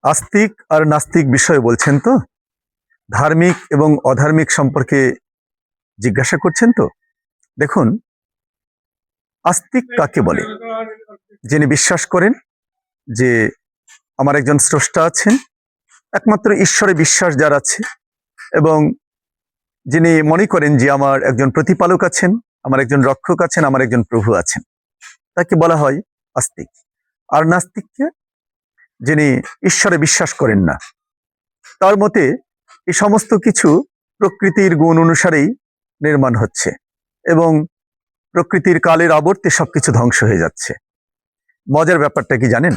আস্তিক আর নাস্তিক বিষয়ে বলছেন তো? ধার্মিক এবং অধার্মিক সম্পর্কে জিজ্ঞাসা করছেন তো? দেখুন, আস্তিক কাকে বলে? যিনি বিশ্বাস করেন যে আমার একজন স্রষ্টা আছেন, একমাত্র ঈশ্বরে বিশ্বাস যার আছে, এবং যিনি মনে করেন যে আমার একজন প্রতিপালক আছেন, আমার একজন রক্ষক আছেন, আমার একজন প্রভু আছেন, তাকে বলা হয় আস্তিক। আর নাস্তিককে, যিনি ঈশ্বরে বিশ্বাস করেন না, তার মতে এই সমস্ত কিছু প্রকৃতির গুণ অনুসারেই নির্মাণ হচ্ছে এবং প্রকৃতির কালের আবর্তে সবকিছু ধ্বংস হয়ে যাচ্ছে। মজার ব্যাপারটা কি জানেন?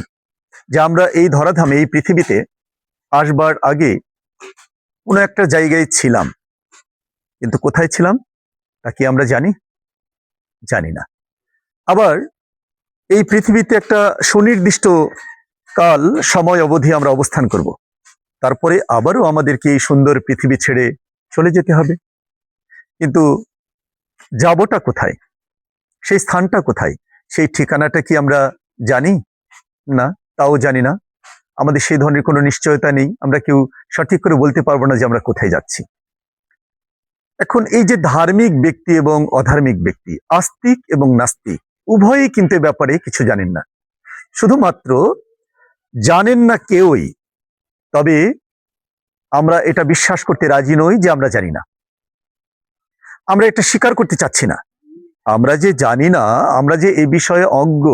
যে আমরা এই ধরাধামে, এই পৃথিবীতে আসবার আগে কোনো একটা জায়গায় ছিলাম, কিন্তু কোথায় ছিলাম তা কি আমরা জানি? জানি না। আবার এই পৃথিবীতে একটা সুনির্দিষ্ট কাল, সময় অবধি আমরা অবস্থান করব, তারপরে আবারও আমাদেরকে এই সুন্দর পৃথিবী ছেড়ে চলে যেতে হবে। কিন্তু যাবোটা কোথায়? সেই স্থানটা কোথায়? সেই ঠিকানাটা কি আমরা জানি? না, তাও জানি না। আমাদের সেই ধরনের কোনো নিশ্চয়তা নেই, আমরা কেউ সঠিক করে বলতে পারবো না যে আমরা কোথায় যাচ্ছি। এখন এই যে ধার্মিক ব্যক্তি এবং অধার্মিক ব্যক্তি, আস্তিক এবং নাস্তিক, উভয়ই কিন্তু এ ব্যাপারে কিছু জানেন না। শুধুমাত্র জানেন না কেউই, তবে আমরা এটা বিশ্বাস করতে রাজি নই যে আমরা জানি না। আমরা এটা স্বীকার করতে চাচ্ছি না। আমরা যে জানি না, আমরা যে এই বিষয়ে অজ্ঞ,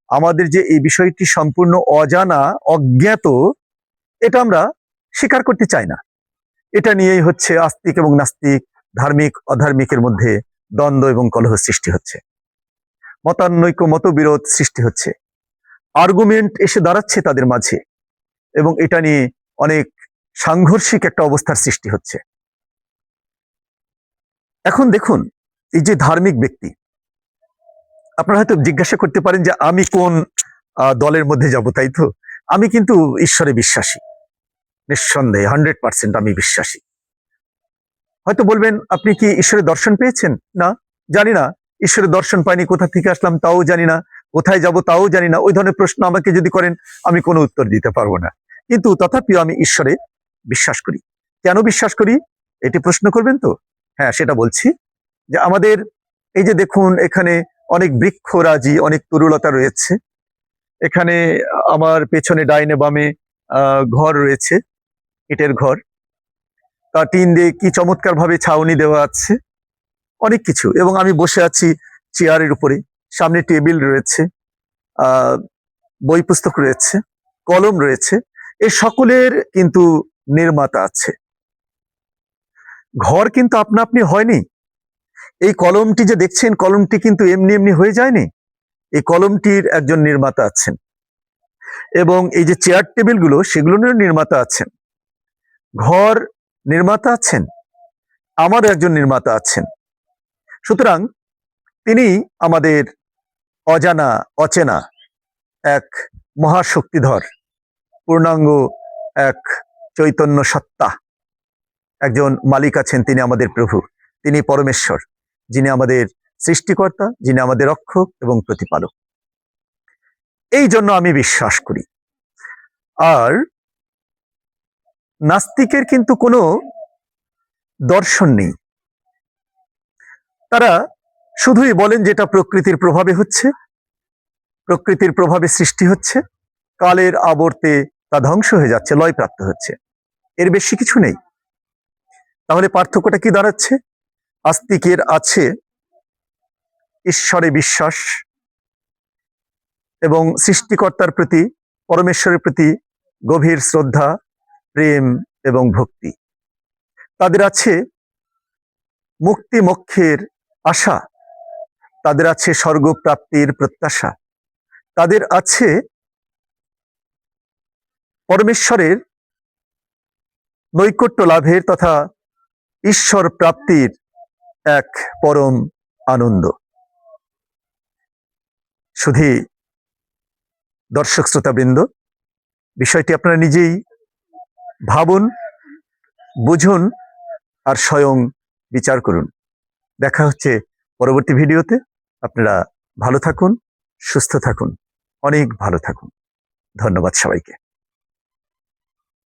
আমাদের যে এই বিষয়টি সম্পূর্ণ অজানা, অজ্ঞাত, এটা আমরা স্বীকার করতে চাই না। এটা নিয়েই হচ্ছে আস্তিক এবং নাস্তিক, ধার্মিক অধার্মিকের মধ্যে দ্বন্দ্ব এবং কলহ সৃষ্টি হচ্ছে, মতানৈক্য, মতবিরোধ সৃষ্টি হচ্ছে, আর্গুমেন্ট এসে দাঁড়াচ্ছে তাদের মাঝে, এবং এটা নিয়ে অনেক সাংঘর্ষিক একটা অবস্থার সৃষ্টি হচ্ছে। এখন দেখুন, এই যে ধার্মিক ব্যক্তি, আপনারা হয়তো জিজ্ঞাসা করতে পারেন যে আমি কোন দলের মধ্যে যাব, তাই তো? আমি কিন্তু ঈশ্বরে বিশ্বাসী, নিঃসন্দেহে 100% আমি বিশ্বাসী। হয়তো বলবেন, আপনি কি ঈশ্বরের দর্শন পেয়েছেন? না, জানি না। ঈশ্বরের দর্শন পাইনি, কোথা থেকে আসলাম তাও জানি না, কোথায় যাব তাও জানি না। ওই ধরনের প্রশ্ন আমাকে যদি করেন, আমি কোনো উত্তর দিতে পারবো না। কিন্তু তথাপিও আমি ঈশ্বরে বিশ্বাস করি। কেন বিশ্বাস করি এটি প্রশ্ন করবেন তো? হ্যাঁ, সেটা বলছি। যে আমাদের এই যে দেখুন, এখানে অনেক বৃক্ষরাজি, অনেক তরুলতা রয়েছে। এখানে আমার পেছনে ডাইনে বামে ঘর রয়েছে, ইটের ঘর, তা টিন দিয়ে কি চমৎকার ভাবে ছাউনি দেওয়া আছে, অনেক কিছু। এবং আমি বসে আছি চেয়ারের উপরে, সামনে টেবিল রয়েছে, বই পুস্তক রয়েছে, কলম রয়েছে। এ সকলের কিন্তু নির্মাতা আছে। ঘর কিন্তু আপনা আপনি হয়নি। এই কলমটি যে দেখছেন, কলমটি কিন্তু এমনি এমনি হয়ে যায়নি। এই কলমটির একজন নির্মাতা আছেন, এবং এই যে চেয়ার টেবিলগুলো, সেগুলোর নির্মাতা আছেন। ঘর নির্মাতা আছেন, আমার একজন নির্মাতা আছেন। সুতরাং তিনি আমাদের অজানা, অচেনা এক মহাশক্তিধর, পূর্ণাঙ্গ এক চৈতন্য সত্তা একজন মালিক আছেন। তিনি আমাদের প্রভু, তিনি পরমেশ্বর, যিনি আমাদের সৃষ্টিকর্তা, যিনি আমাদের রক্ষক এবং প্রতিপালক। এই জন্য আমি বিশ্বাস করি। আর নাস্তিকের কিন্তু কোনো দর্শন নেই। তারা শুধুই বলেন যেটা প্রকৃতির প্রভাবে হচ্ছে, প্রকৃতির প্রভাবে সৃষ্টি হচ্ছে, কালের আবর্তে তা ধ্বংস হয়ে যাচ্ছে, লয়প্রাপ্ত হচ্ছে, এর বেশি কিছু নেই। তাহলে পার্থক্যটা কি দাঁড়াচ্ছে? আস্তিকের আছে ঈশ্বরে বিশ্বাস এবং সৃষ্টিকর্তার প্রতি, পরমেশ্বরের প্রতি গভীর শ্রদ্ধা, প্রেম এবং ভক্তি। তাদের আছে মুক্তি মোক্ষের আশা, তাদের আছে স্বর্গ প্রাপ্তির প্রত্যাশা, তাদের আছে পরমেশ্বরের নৈকট্য লাভের তথা ঈশ্বর প্রাপ্তির এক পরম আনন্দ। শুধু দর্শক শ্রোতাবৃন্দ, বিষয়টি আপনারা নিজেই ভাবুন, বুঝুন, আর স্বয়ং বিচার করুন। দেখা হচ্ছে পরবর্তী ভিডিওতে। আপনারা ভালো থাকুন, সুস্থ থাকুন, অনেক ভালো থাকুন। ধন্যবাদ সবাইকে।